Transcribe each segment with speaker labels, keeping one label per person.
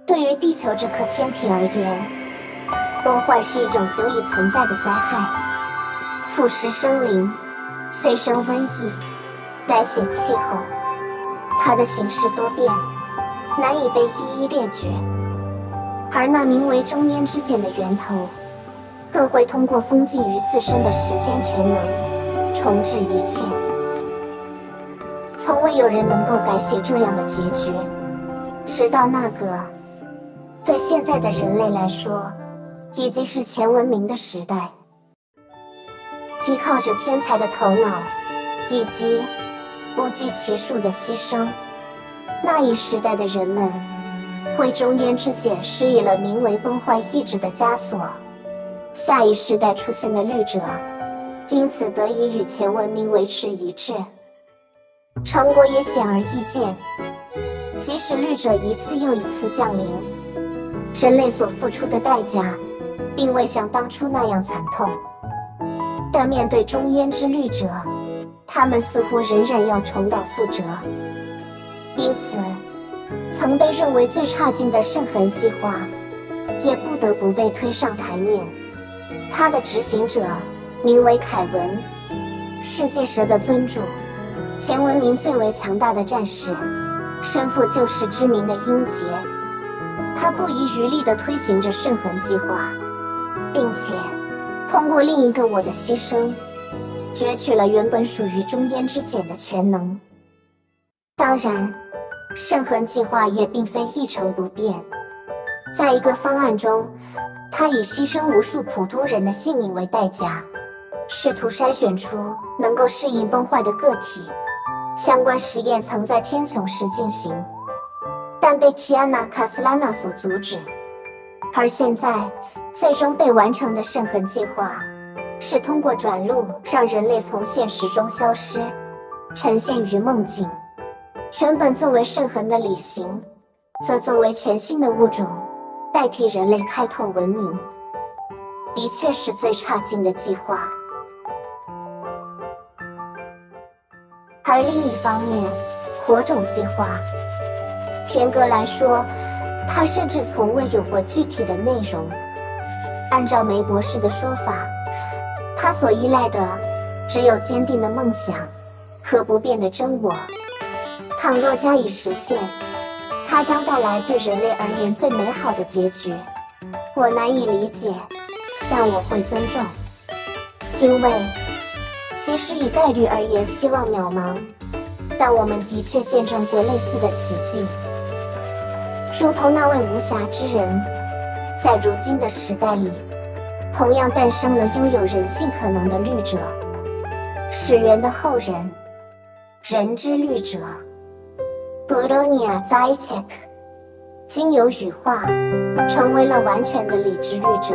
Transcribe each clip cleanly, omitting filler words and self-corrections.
Speaker 1: 对于地球这颗天体而言，崩坏是一种久已存在的灾害，腐蚀生灵，催生瘟疫，改写气候。它的形式多变，难以被一一列举。而那名为中焉之茧的源头，更会通过封禁于自身的时间全能，重置一切。从未有人能够改写这样的结局，直到那个对现在的人类来说已经是前文明的时代。依靠着天才的头脑以及不计其数的牺牲，那一时代的人们为中焉之茧施以了名为崩坏意志的枷锁。下一世代出现的律者因此得以与前文明维持一致，成果也显而易见。即使律者一次又一次降临，人类所付出的代价并未像当初那样惨痛，但面对中焉之律者，他们似乎仍然要重蹈覆辙。因此曾被认为最差劲的圣痕计划也不得不被推上台面。他的执行者名为凯文，世界蛇的尊主，前文明最为强大的战士，身负救世之名的英杰。他不遗余力地推行着圣痕计划，并且通过另一个我的牺牲，攫取了原本属于中焉之茧的全能。当然，圣痕计划也并非一成不变，在一个方案中，他以牺牲无数普通人的性命为代价，试图筛选出能够适应崩坏的个体。相关实验曾在天穹时进行，但被提安娜·卡斯拉纳所阻止。而现在最终被完成的圣痕计划，是通过转录让人类从现实中消失，呈现于梦境。原本作为圣痕的理型，则作为全新的物种，代替人类开拓文明。的确是最差劲的计划。而另一方面，火种计划，严格来说，它甚至从未有过具体的内容。按照梅博士的说法，它所依赖的只有坚定的梦想和不变的真我。倘若加以实现，它将带来对人类而言最美好的结局。我难以理解，但我会尊重，因为即使以概率而言希望渺茫，但我们的确见证过类似的奇迹。如同那位无暇之人，在如今的时代里，同样诞生了拥有人性可能的律者，始源的后人，人之律者。布罗尼亚扎伊切克经由羽化，成为了完全的理智律者，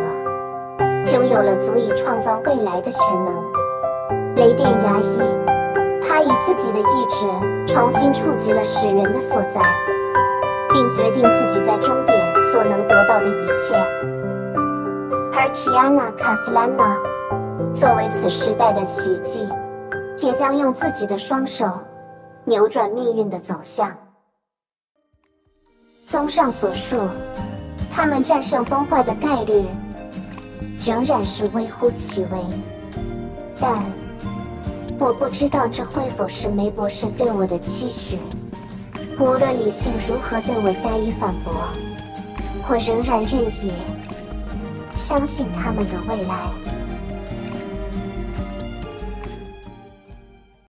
Speaker 1: 拥有了足以创造未来的全能。雷电牙医，他以自己的意志重新触及了始源的所在，并决定自己在终点所能得到的一切。而提安娜·卡斯兰娜作为此时代的奇迹，也将用自己的双手扭转命运的走向。综上所述，他们战胜崩坏的概率仍然是微乎其微，但我不知道这会否是梅博士对我的期许。无论理性如何对我加以反驳，我仍然愿意相信他们的未来。